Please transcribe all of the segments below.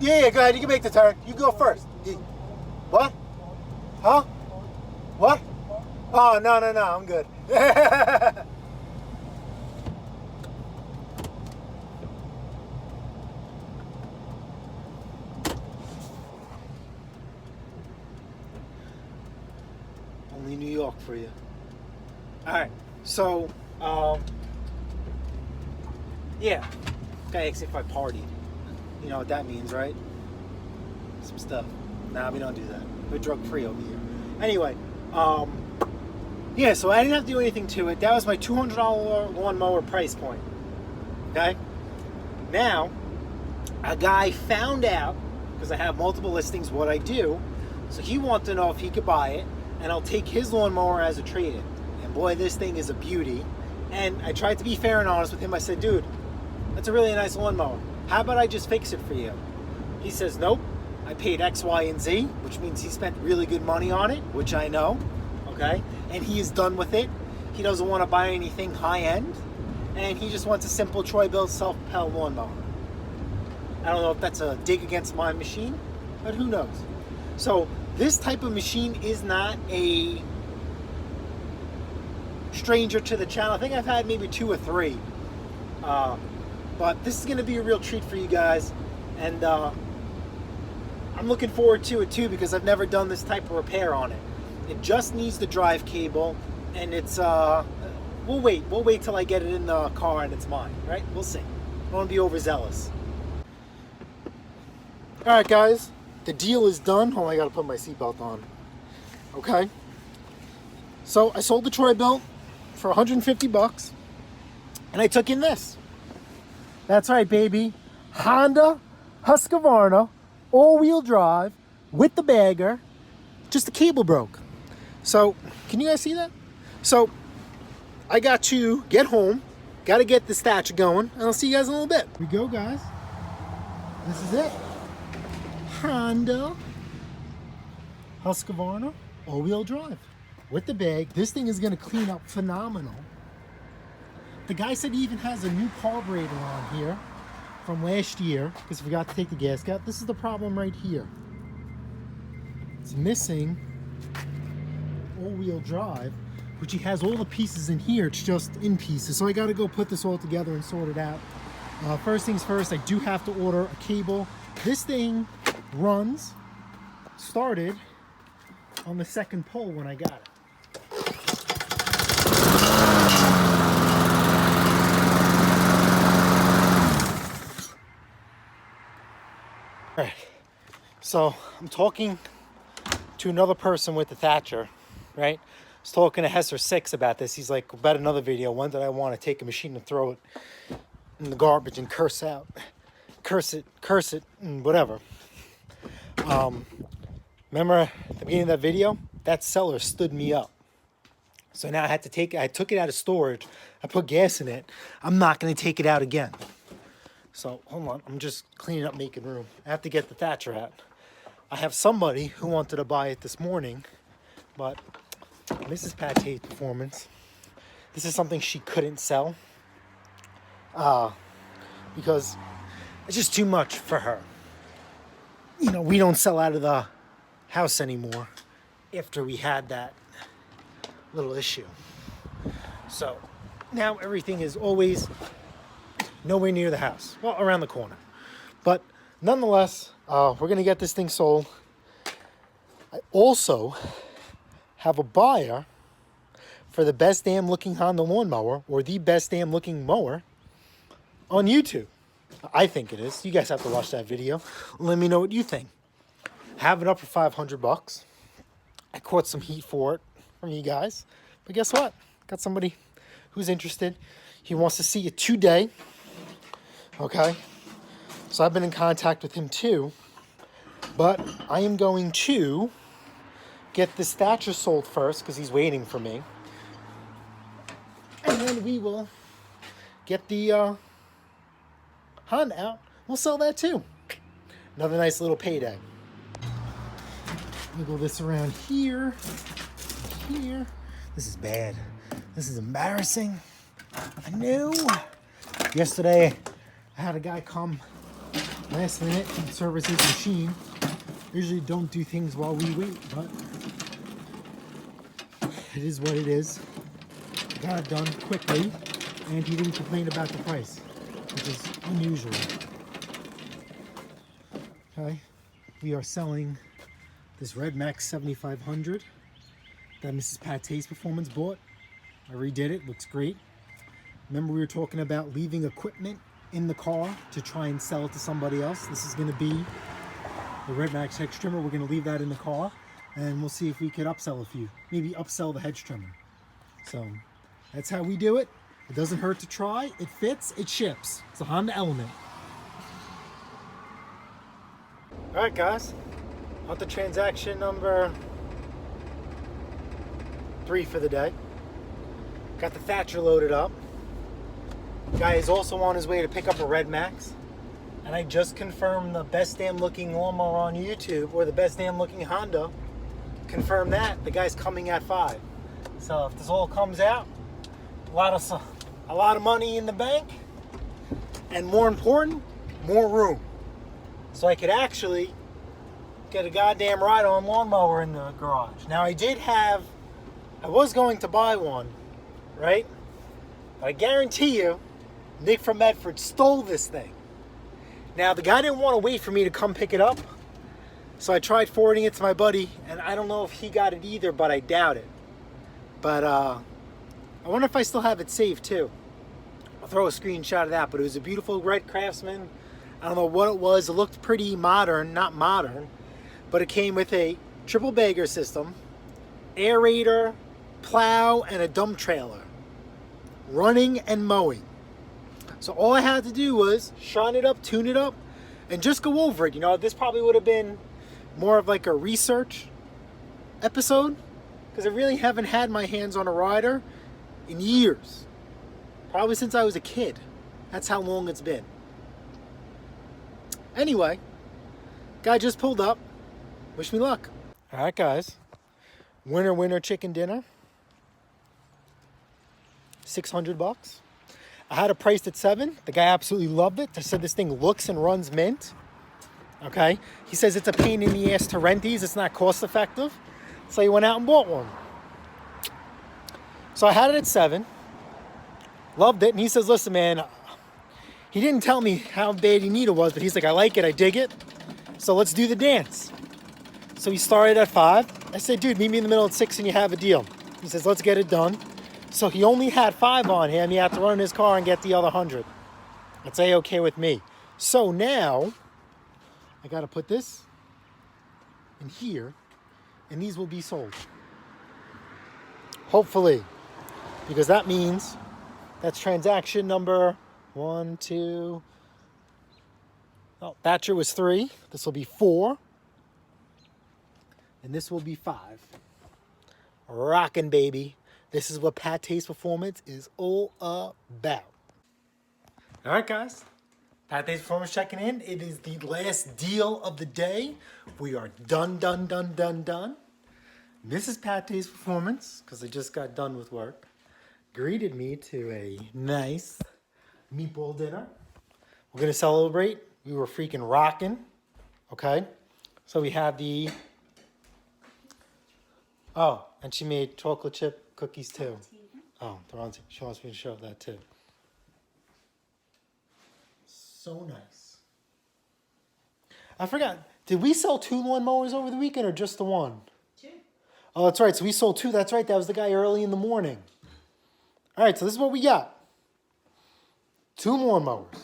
Yeah, go ahead. You can make the turn. You go first. What? Huh? What? Oh, no, I'm good. Only New York for you. All right, so, yeah. Guy asks if I partied. You know what that means, right? Some stuff. Nah, we don't do that. We're drug-free over here. Anyway, yeah, so I didn't have to do anything to it. That was my $200 lawnmower price point. Okay? Now, a guy found out, because I have multiple listings, what I do. So he wanted to know if he could buy it, and I'll take his lawnmower as a trade-in. And boy, this thing is a beauty. And I tried to be fair and honest with him. I said, dude, that's a really nice lawnmower. How about I just fix it for you? He says, nope. I paid X, Y, and Z, which means he spent really good money on it, which I know, okay? And he is done with it. He doesn't want to buy anything high-end, and he just wants a simple Troy-Bilt self-propel lawnmower. I don't know if that's a dig against my machine, but who knows? So this type of machine is not a stranger to the channel. I think I've had maybe 2 or 3. But this is going to be a real treat for you guys, and I'm looking forward to it too, because I've never done this type of repair on it. It just needs the drive cable, and it's we'll wait till I get it in the car and it's mine, right? We'll see. I don't want to be overzealous. All right, guys, the deal is done. Oh, I got to put my seatbelt on. Okay. So I sold the Troy-Bilt for 150 bucks, and I took in this. That's right, baby. Honda Husqvarna, all-wheel drive, with the bagger. Just the cable broke. So, can you guys see that? So, I got to get home. Got to get this Thatcher going. And I'll see you guys in a little bit. Here we go, guys. This is it. Honda Husqvarna, all-wheel drive, with the bag. This thing is going to clean up phenomenal. The guy said he even has a new carburetor on here from last year, because I forgot to take the gasket out. This is the problem right here. It's missing all-wheel drive, which he has all the pieces in here. It's just in pieces. So I got to go put this all together and sort it out. First things first, I do have to order a cable. This thing started on the second pole when I got it. All right, so I'm talking to another person with the Thatcher, right? I was talking to Hesser 6 about this. He's like, about another video, when did I want to take a machine and throw it in the garbage and curse it, and whatever. Remember at the beginning of that video? That seller stood me up. So now I took it out of storage. I put gas in it. I'm not going to take it out again. So, hold on, I'm just cleaning up, making room. I have to get the Thatcher out. I have somebody who wanted to buy it this morning, but Mrs. PATTAY'S Performance, this is something she couldn't sell, because it's just too much for her. You know, we don't sell out of the house anymore after we had that little issue. So, now everything is always nowhere near the house. Well, around the corner. But nonetheless, we're going to get this thing sold. I also have a buyer for the best damn looking Honda lawnmower, or the best damn looking mower, on YouTube. I think it is. You guys have to watch that video. Let me know what you think. Have it up for 500 bucks. I caught some heat for it from you guys. But guess what? Got somebody who's interested. He wants to see it today. Okay, so I've been in contact with him too, but I am going to get this Thatcher sold first because he's waiting for me, and then we will get the Honda out. We'll sell that too. Another nice little payday. Wiggle this around here. This is bad. This is embarrassing. I knew. Yesterday, I had a guy come last minute and service his machine. Usually don't do things while we wait, but it is what it is. Got it done quickly, and he didn't complain about the price, which is unusual. Okay, we are selling this Redmax 7500 that Mrs. Pattay's Performance bought. I redid it, looks great. Remember we were talking about leaving equipment in the car to try and sell it to somebody else? This is gonna be the Redmax hedge trimmer. We're gonna leave that in the car and we'll see if we could upsell a few. Maybe upsell the hedge trimmer. So that's how we do it. It doesn't hurt to try. It fits, it ships. It's a Honda Element. All right, guys. On to transaction number 3 for the day. Got the Thatcher loaded up. Guy is also on his way to pick up a Redmax. And I just confirmed the best damn looking lawnmower on YouTube, or the best damn looking Honda. Confirmed that. The guy's coming at 5. So if this all comes out, a lot of money in the bank. And more important, more room. So I could actually get a goddamn ride-on lawnmower in the garage. Now I was going to buy one, right? But I guarantee you, Nick from Medford stole this thing. Now the guy didn't want to wait for me to come pick it up, so I tried forwarding it to my buddy, and I don't know if he got it either, but I doubt it. But I wonder if I still have it saved too. I'll throw a screenshot of that, but it was a beautiful red Craftsman. I don't know what it was. It looked pretty modern, not modern, but it came with a triple bagger system, aerator, plow, and a dump trailer, running and mowing. So all I had to do was shine it up, tune it up, and just go over it. You know, this probably would have been more of like a research episode, because I really haven't had my hands on a rider in years. Probably since I was a kid. That's how long it's been. Anyway, guy just pulled up. Wish me luck. All right, guys. Winner chicken dinner. $600. I had it priced at $7. The guy absolutely loved it. I said this thing looks and runs mint. Okay. He says it's a pain in the ass to rent these. It's not cost effective. So he went out and bought one. So I had it at $7. Loved it. And he says, listen, man, he didn't tell me how bad he needed it was, but he's like, I like it. I dig it. So let's do the dance. So he started at $5. I said, dude, meet me in the middle at $6 and you have a deal. He says, let's get it done. So he only had $5 on him. He had to run in his car and get the other $100. That's A-okay with me. So now I got to put this in here, and these will be sold. Hopefully, because that means that's transaction number 1, 2. Oh, Thatcher was 3. This will be 4. And this will be 5. Rockin', baby. This is what Pattay's Performance is all about. All right, guys. Pattay's Performance checking in. It is the last deal of the day. We are done. Mrs. Pattay's Performance, because I just got done with work, greeted me to a nice meatball dinner. We're going to celebrate. We were freaking rocking. Okay? So we have the... Oh, and she made chocolate chip cookies too. Oh, they're on. She wants me to show that too. So nice. I forgot. Did we sell 2 lawnmowers over the weekend or just the one? 2. Oh, that's right. So we sold 2. That's right. That was the guy early in the morning. All right. So this is what we got. 2 lawnmowers.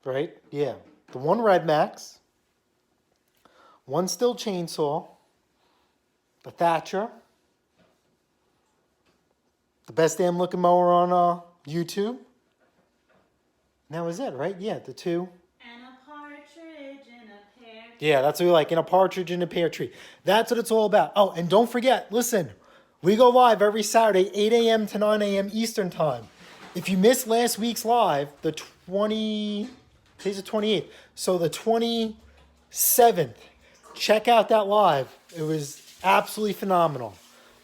Right? Yeah. The one Redmax. 1 Stihl Chainsaw. The Thatcher. The best damn looking mower on YouTube. And that was it, right? Yeah, the 2. And a partridge in a pear tree. Yeah, that's what we like. In a partridge in a pear tree. That's what it's all about. Oh, and don't forget, listen, we go live every Saturday, 8 a.m. to 9 a.m. Eastern time. If you missed last week's live, today's the 28th. So the 27th, check out that live. It was absolutely phenomenal.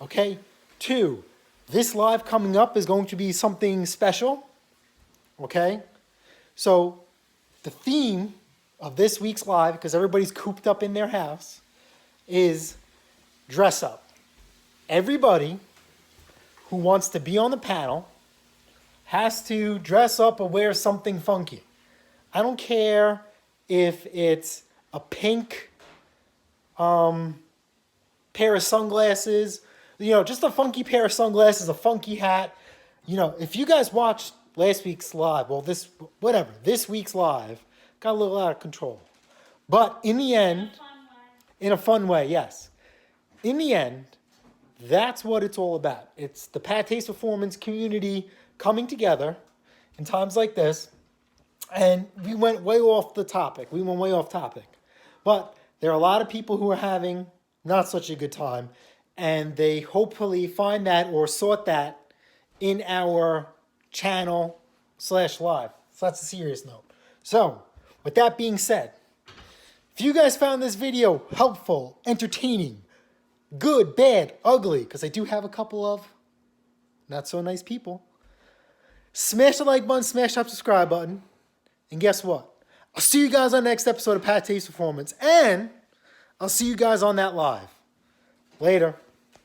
Okay? 2, this live coming up is going to be something special. Okay? So the theme of this week's live, because everybody's cooped up in their house, is dress up. Everybody who wants to be on the panel has to dress up or wear something funky. I don't care if it's a pink pair of sunglasses, just a funky pair of sunglasses, a funky hat. If you guys watched last week's live, this week's live got a little out of control. But in the end, in a fun way, yes. In the end, that's what it's all about. It's the PATTAY'S Performance community coming together in times like this. And we went way off topic. But there are a lot of people who are having not such a good time. And they hopefully find that or sort that in our channel /live. So that's a serious note. So, with that being said, if you guys found this video helpful, entertaining, good, bad, ugly, because I do have a couple of not so nice people, smash the like button, smash that subscribe button, and guess what? I'll see you guys on the next episode of PATTAY'S Performance, and I'll see you guys on that live. Later.